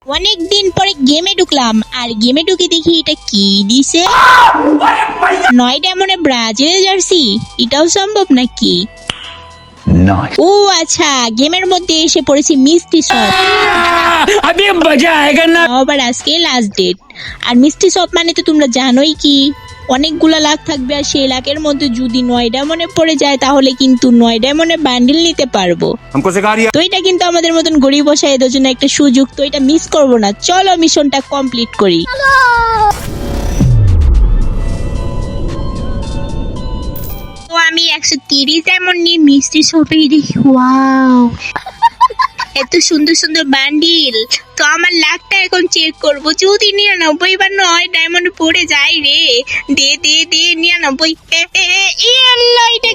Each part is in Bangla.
অনেক দিন পরে গেমে ঢুকলাম, আর গেমে ঢুকে দেখি এটা কি দিছে। 9 ডায়মন্ডে ব্রাজিল জার্সি, এটাও সম্ভব নাকি? ও আচ্ছা, গেমের মধ্যে এসে পড়েছি মিষ্টি শপ। अभी मजा आएगा ना। আবার আজকে লাস্ট ডেট, আর মিষ্টি শপ মানে তো তোমরা জানোই কি, অনেকগুলা লাখ থাকবে, আর সেই লাখের মধ্যে যদি 9 ডায়মন্ডে পড়ে যায় তাহলে কিন্তু 9 ডায়মন্ডে বান্ডিল নিতে পারবো। हमको सिखा रही है। তো এটা কিন্তু আমাদের মতন গরিব বসাইদের জন্য একটা সুযোগ, তো এটা মিস করবো না। চলো মিশনটা কমপ্লিট করি। তো আমি 130 ডায়মন্ড নিয়ে মিষ্টি শপে দেখি, ওয়াও এত সুন্দর সুন্দর বান্ডিল। তো আমার লাখটা এখন চেক করবো, যদি 99 বা 9 ডায়মন্ড পড়ে যায় রে, দে দে দে 99। এটা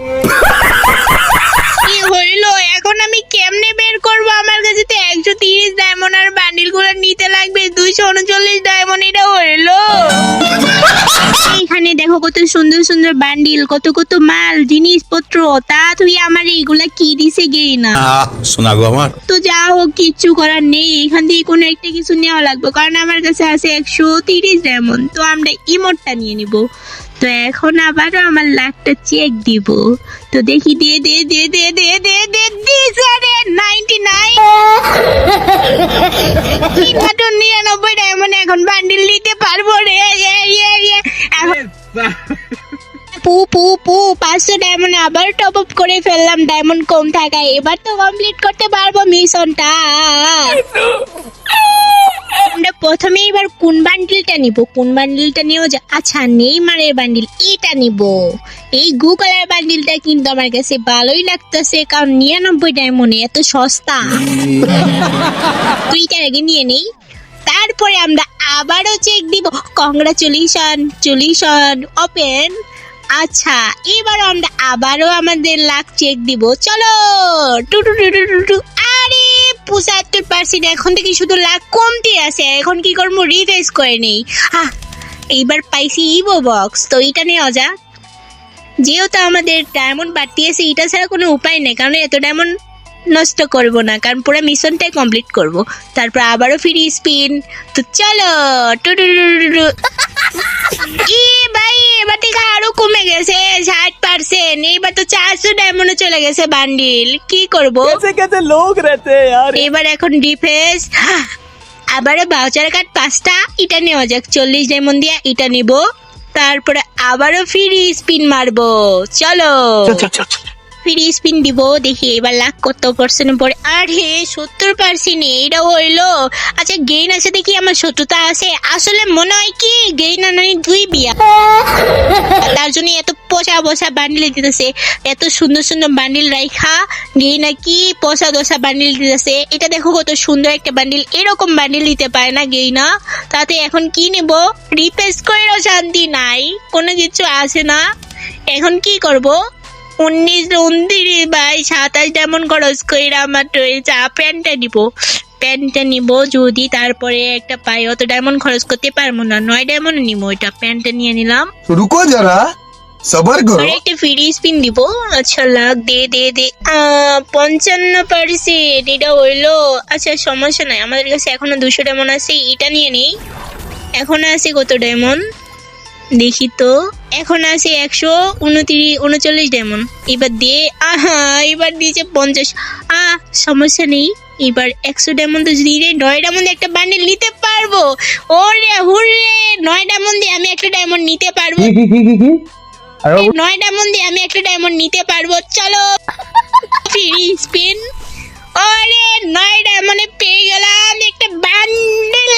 কি হইলো? এখন আমি কেমনে বের করবো? আমার কাছে তো 130 ডায়মন্ড, আর বান্ডিল গুলো নিতে লাগবে 239 ডায়মন্ড। এটা হইলো? এখানে দেখো কত সুন্দর সুন্দর বান্ডিল, কত কত মাল জিনিসপত্র। তা তুই আমার এইগুলা কি দিছে গেই না? শোনা গো আমার। তো যা হোক, কিচ্ছু করার নেই, এখান থেকে কোনো একটা কিছু নেওয়া লাগবে, কারণ আমার কাছে আছে 130 ডায়মন্ড। তো আমরা ইমোটটা নিয়ে নিব। তো এখন আবারও আমার লাখটা চেক দিব। তো দেখি, দে দে দে দে দে দে দে দিছে রে 99। কি মাত্র 99 ডায়মন্ড, এখন বান্ডিল নিতে পারবো রে। এখন পু পু পু 500 ডায়মন্ড আবার টপ আপ করে ফেললাম, ডায়মন্ড কম থাকায়। এবার তো কমপ্লিট করতে পারবো মিশনটা। আমরা প্রথমে এবার কোন বান্ডিলটা নিব? কোন বান্ডিলটা নিও? আচ্ছা, নেইমারের বান্ডিল এটা নিব। এই গুগলের বান্ডিলটা কিন্তু আমার কাছে ভালোই লাগতেছে, কারণ 99 ডায়মন্ডে এত সস্তা। তুইটার আগে নিয়ে নেই, তারপরে আমরা আবারও চেক দিব। Congratulation open. আচ্ছা, এবার আমরা আবারও আমাদের লাখ চেক দিব। চলো টু টু টু টু টু টু। আরে 75%, এখন থেকে শুধু লাখ কমতে আছে। এখন কি করবো? রিফ্রেশ করে নেই। এইবার পাইছি ইভো বক্স, তো এটা নেওয়া যাক। যেহেতু আমাদের ডায়মন্ড বাড়তি আছে, এটা ছাড়া কোনো উপায় নেই, কারণ এত ডায়মন্ড নষ্ট করব না, কারণ পুরো মিশনটাই কমপ্লিট করব। তারপর আবারও ফ্রি স্পিন। তো চলো টু টু টু টু টু। ভাই, এবার থেকে আরো কমে গেছে 60%। এইবার তো 400 ডায়মন্ডে চলে গেছে বান্ডিল। কি করব? कैसे लोग रहते हैं यार। এবার এখন ডিফেন্স। আবারও বাউচার কার্ড 5টা, এটা নেওয়া যাক। 40 ডায়মন্ড দিয়ে এটা নিব। তারপরে আবারও ফ্রি স্পিন মারবো। চলো ফ্রি স্পিন দিব, দেখি এবার লাখ কত পার্সেন্ট পড়ে। আরে 70%, এইটা হইলো। আচ্ছা, গেইন আছে দেখি, আমার 70টা আছে। আসলে মনে হয় কি গেইন আনানি 2 বিয়া, তার জন্য এত পচা বান্ডিল দিতেছে। এত সুন্দর সুন্দর বান্ডিল রাইখা গেইন নাকি পচা বান্ডিল দিতেছে। এটা দেখো কত সুন্দর একটা বান্ডিল, এরকম বান্ডিল দিতে পারে না গেইনা। তাতে এখন কি নেব? রিপ্লেস করেও শান্তি নাই, কোনো কিছু আসে না। এখন কি করব? 19 29 বাই 27 ডায়মন্ড খরচ করে আমার প্যান্টটা নিব যদি, তারপরে একটা পাই। অত ডায়মন্ড খরচ করতে পারবো না, 9 ডায়মন্ড নিব। ওইটা প্যান্টটা নিয়ে নিলাম। রুকো যারা, সবার করো। আর একটা ফ্রি স্পিন দিব। আচ্ছা, লাখ দে দে দে 55%, এটা হইলো। আচ্ছা, সমস্যা নাই, আমাদের কাছে এখনো 200 ডায়মন্ড আছে, এটা নিয়ে নেই। এখন আছে কত ডায়মন্ড দেখি তো, এখন আছে 139 ডায়মন্ড। এবার দে। এবার দিয়েছে 50। সমস্যা নেই, এবার 100 ডায়মন্ড যদি 9 ডায়মন্ড একটা বান্ডিল নিতে পারবো। ওরে হুররে, 9 ডায়মন্ড দিয়ে আমি একটা ডায়মন্ড নিতে পারবো। 9 ডায়মন্ড দিয়ে আমি একটা ডায়মন্ড নিতে পারবো। চলো ফ্রি স্পিন। ওরে 9 ডায়মন্ডে পেয়ে গেলাম একটা বান্ডিল।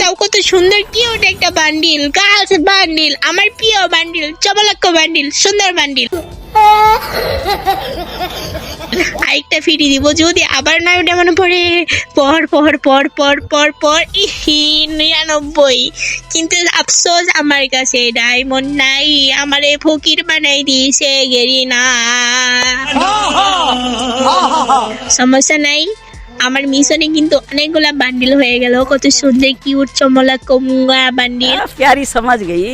তাও কত সুন্দর কিউট একটা বান্ডিল, গার্লস বান্ডিল, আমার প্রিয় বান্ডিল, চমলক্ষ বান্ডিল, সুন্দর বান্ডিল। আরেকটা ফ্রি দিব যদি আবার 9 ডায়মন্ড পড়ে। পর 99। কিন্তু আফসোস, আমার কাছে ডায়মন্ড নাই, আমারে ফকির বানাই দিয়েছে গেরিনা। সমস্যা নাই, আমার মিশনে কিন্তু অনেকগুলা বান্ডিল হয়ে গেল। কত সুন্দর কিউট চমলাক্ষ মুঙ্গা বান্ডিল प्यारी समझ गई।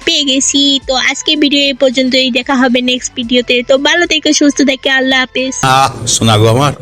পেয়ে গেছি। তো আজকে ভিডিও এই পর্যন্তই, দেখা হবে নেক্সট ভিডিওতে। তো ভালো থেকে সুস্থ থেকে, আল্লাহ হাফেজ। শোনা গো আমার।